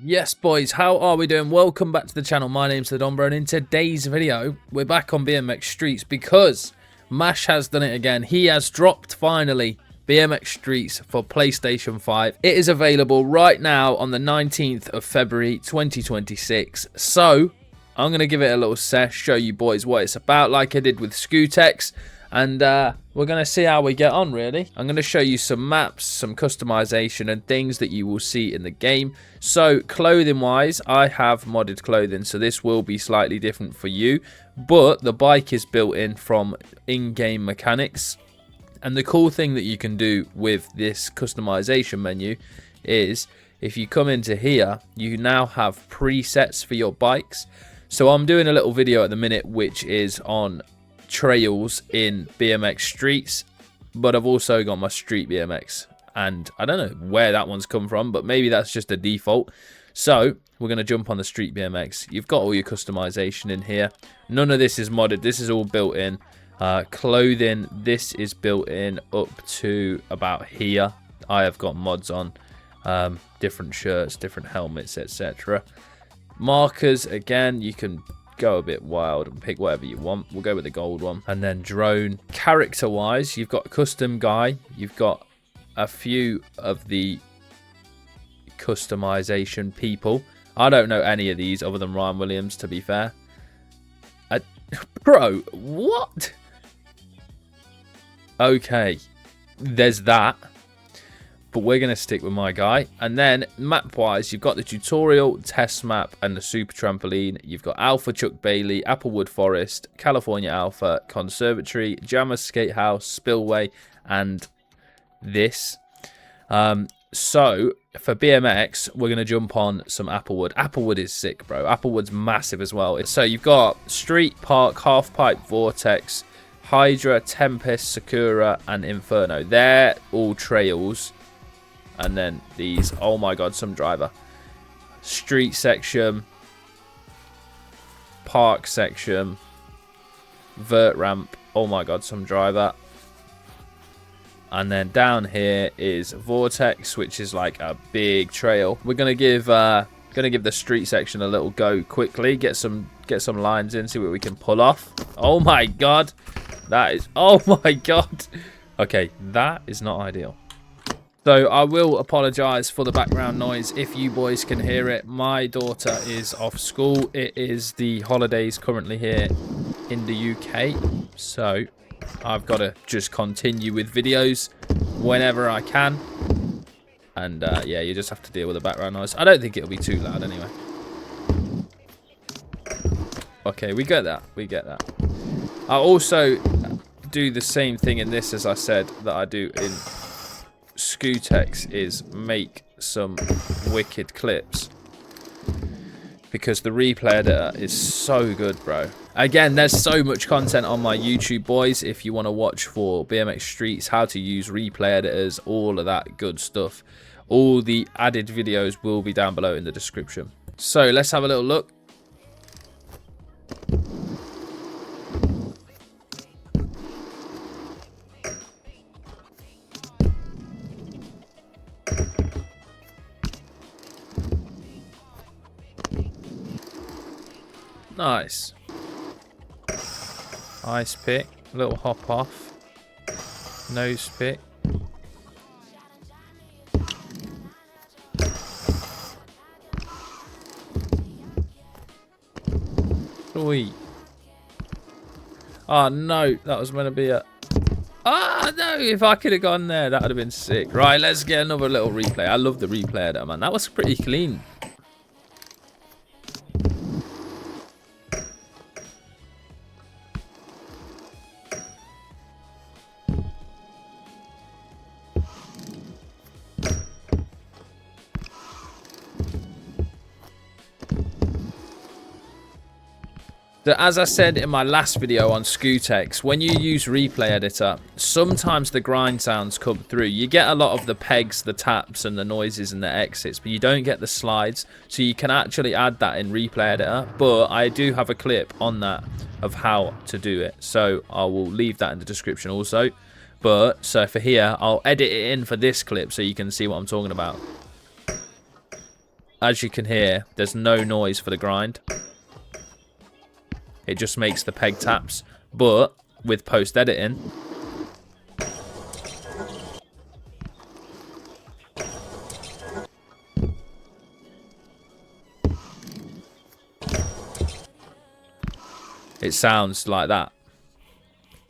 Yes, boys, how are we doing? Welcome back to the channel. My name's TheDonBro, and in today's video, we're back on BMX Streets because Mash has done it again. He has dropped, finally, BMX Streets for PlayStation 5. It is available right now on the 19th of February, 2026. So, I'm going to give it a little sesh, show you boys what it's about, like I did with Scootex. And we're going to see how we get on, really. I'm going to show you some maps, some customization, and things that you will see in the game. So, clothing-wise, I have modded clothing, so this will be slightly different for you. But the bike is built in from in-game mechanics. And the cool thing that you can do with this customization menu is, if you come into here, you now have presets for your bikes. So, I'm doing a little video at the minute, which is on trails in BMX Streets, but I've also got my street BMX, and I don't know where that one's come from, but maybe that's just a default. So we're going to jump on the street BMX. You've got all your customization in here. None of this is modded, this is all built in. Clothing, this is built in up to about here. I have got mods on, different shirts, different helmets, etc. Markers, again, you can go a bit wild and pick whatever you want. We'll go with the gold one. And then drone. Character wise, you've got custom guy, you've got a few of the customization people. I don't know any of these other than Ryan Williams, to be fair. Bro, what? Okay, there's that. But we're going to stick with my guy. And then, map-wise, you've got the tutorial, test map, and the super trampoline. You've got Alpha Chuck Bailey, Applewood Forest, California Alpha, Conservatory, Jammer Skate House, Spillway, and this. So, for BMX, we're going to jump on some Applewood. Applewood is sick, bro. Applewood's massive as well. So, you've got Street, Park, Halfpipe, Vortex, Hydra, Tempest, Sakura, and Inferno. They're all trails. And then these, oh my god, some driver. Street section, park section, vert ramp, oh my god, some driver. And then down here is Vortex, which is like a big trail. We're gonna give the street section a little go quickly, get some lines in, see what we can pull off. Oh my god, that is, oh my god. Okay, that is not ideal. So I will apologise for the background noise if you boys can hear it. My daughter is off school. It is the holidays currently here in the UK. So I've got to just continue with videos whenever I can. And yeah, you just have to deal with the background noise. I don't think it'll be too loud anyway. Okay, we get that. We get that. I also do the same thing in this as I said that I do in Scootex, is make some wicked clips because the replay editor is so good, bro. Again, there's so much content on my YouTube, boys, if you want to watch for BMX Streets, how to use replay editors, all of that good stuff. All the added videos will be down below in the description. So let's have a little look. Nice. Ice pick, little hop off, nose pick. Sweet. Oh no, that was meant to be a... Ah no, if I could have gone there, that would have been sick. Right, let's get another little replay. I love the replay editor, man. That was pretty clean. So as I said in my last video on Scootex, when you use replay editor, sometimes the grind sounds come through. You get a lot of the pegs, the taps, and the noises and the exits, but you don't get the slides. So you can actually add that in replay editor, but I do have a clip on that of how to do it. So I will leave that in the description also. But so for here, I'll edit it in for this clip so you can see what I'm talking about. as you can hear, there's no noise for the grind. It just makes the peg taps. But with post-editing, it sounds like that.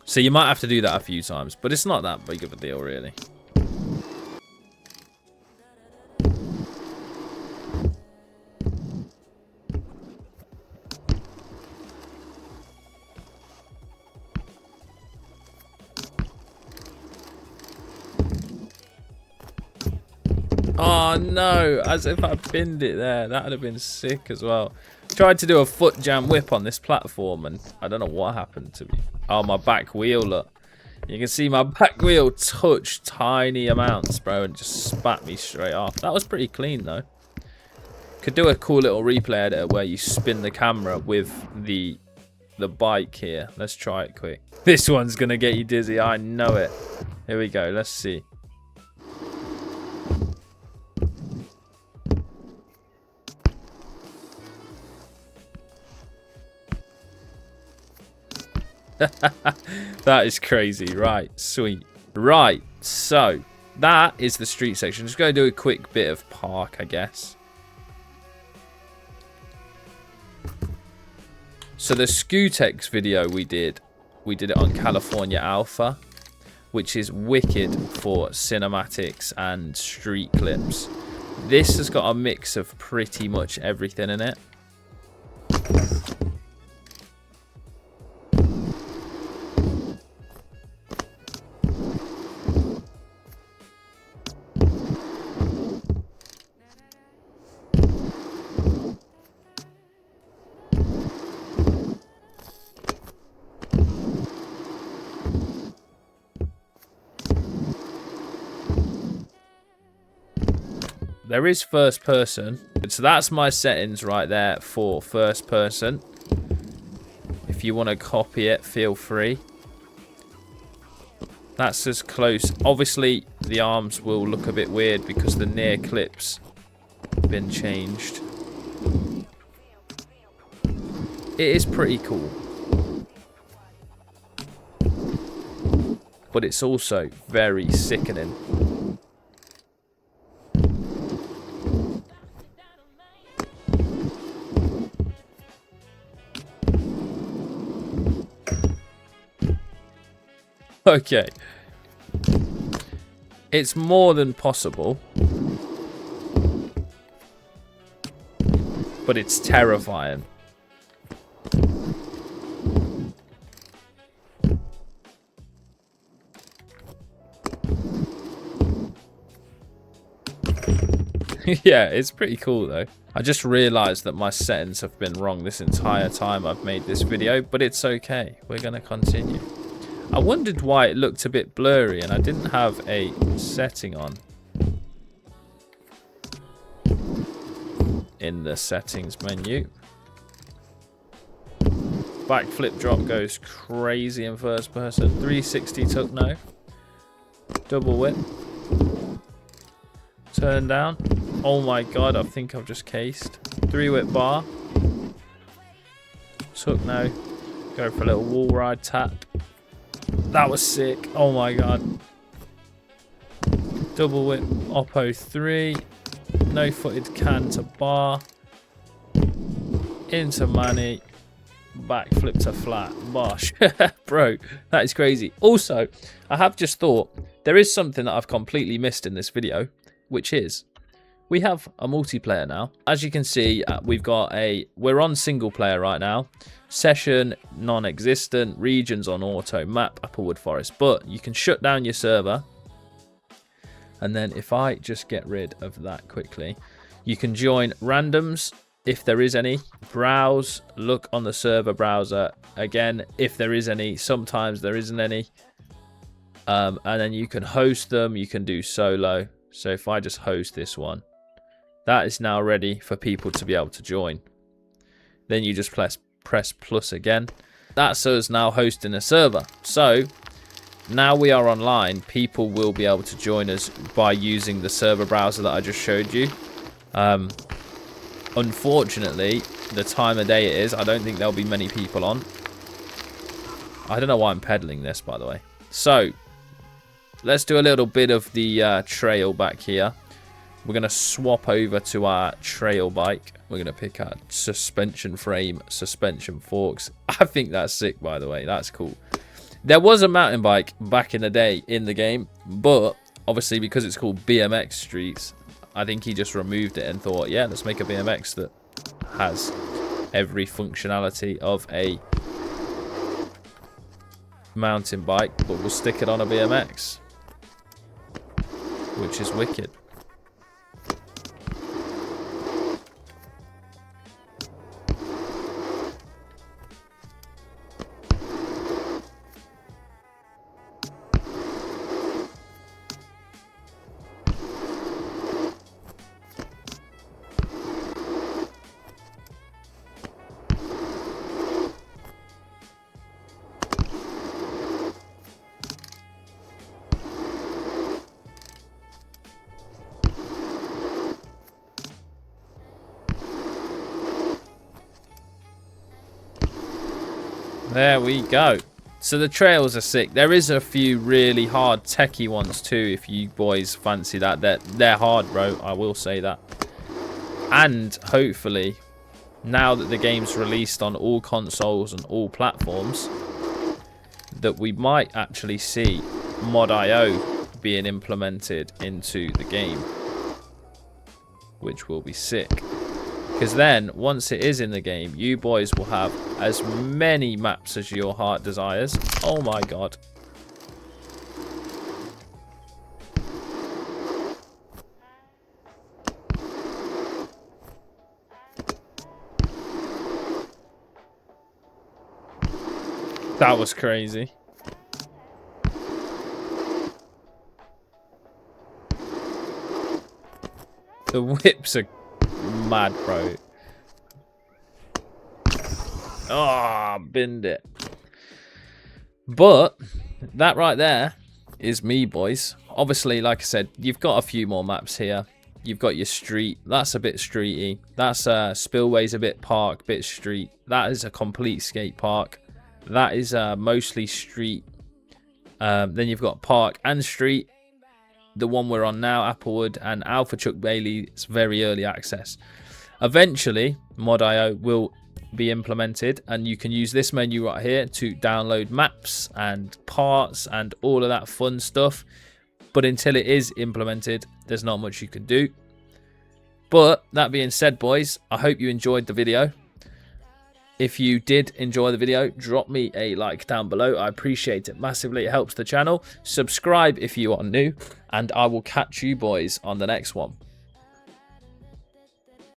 So you might have to do that a few times, but it's not that big of a deal, really. Oh no, as if I pinned it there. That would have been sick as well. Tried to do a foot jam whip on this platform and I don't know what happened to me. Oh, my back wheel, look. You can see my back wheel touched tiny amounts, bro, and just spat me straight off. That was pretty clean though. Could do a cool little replay editor where you spin the camera with the bike here. Let's try it quick. This one's gonna get you dizzy, I know it. Here we go, let's see. That is crazy. Right, sweet. Right, so that is the street section. Just going to do a quick bit of park, I guess. So the Scootex video we did it on California Alpha, which is wicked for cinematics and street clips. This has got a mix of pretty much everything in it. There is first person. So that's my settings right there for first person. If you want to copy it, feel free. That's as close. Obviously, the arms will look a bit weird because the near clips have been changed. It is pretty cool. But it's also very sickening. Okay. It's more than possible. But it's terrifying. Yeah, it's pretty cool though. I just realized that my settings have been wrong this entire time I've made this video, but it's okay. We're going to continue. I wondered why it looked a bit blurry and I didn't have a setting on in the settings menu. Backflip drop goes crazy in first person. 360 tuck no. Double whip. Turn down. Oh my god, I think I've just cased. 3-whip bar. Tuck no. Go for a little wall ride tap. That was sick. Oh my god. Double whip Oppo 3. No footed can to bar. Into money. Backflip to flat. Bosh. Bro, that is crazy. Also, I have just thought there is something that I've completely missed in this video, which is we have a multiplayer now. As you can see, we're on single player right now. Session non-existent, regions on auto, map Applewood Forest, but you can shut down your server, and then if I just get rid of that quickly, you can join randoms if there is any, browse, look on the server browser again if there is any. Sometimes there isn't any, and then you can host them. You can do solo. So if I just host this one, that is now ready for people to be able to join. Then you just press plus again. That's us now hosting a server. So now we are online. People will be able to join us by using the server browser that I just showed you. unfortunately, the time of day it is, I don't think there'll be many people on. I don't know why I'm pedaling this, by the way. So, let's do a little bit of the trail back here. We're going to swap over to our trail bike. We're going to pick our suspension frame, suspension forks. I think that's sick, by the way. That's cool. There was a mountain bike back in the day in the game, but obviously because it's called BMX Streets, I think he just removed it and thought, yeah, let's make a BMX that has every functionality of a mountain bike, but we'll stick it on a BMX, which is wicked. There we go. So the trails are sick. There is a few really hard techie ones too, if you boys fancy that. They're hard, bro. I will say that. And hopefully, now that the game's released on all consoles and all platforms, that we might actually see Mod.io being implemented into the game, which will be sick. Because then, once it is in the game, you boys will have as many maps as your heart desires. Oh my god. That was crazy. The whips are mad, bro. Ah, binned it. But that right there is me, boys. Obviously, like I said, you've got a few more maps here. You've got your street. That's a bit streety. That's Spillway's a bit park, bit street. That is a complete skate park. That is mostly street. Then you've got park and street. The one we're on now, Applewood, and Alpha Chuck Bailey, it's very early access. Eventually, Mod.io will be implemented, and you can use this menu right here to download maps and parts and all of that fun stuff. But until it is implemented, there's not much you can do. But that being said, boys, I hope you enjoyed the video. If you did enjoy the video, drop me a like down below. I appreciate it massively. It helps the channel. Subscribe if you are new, and I will catch you boys on the next one.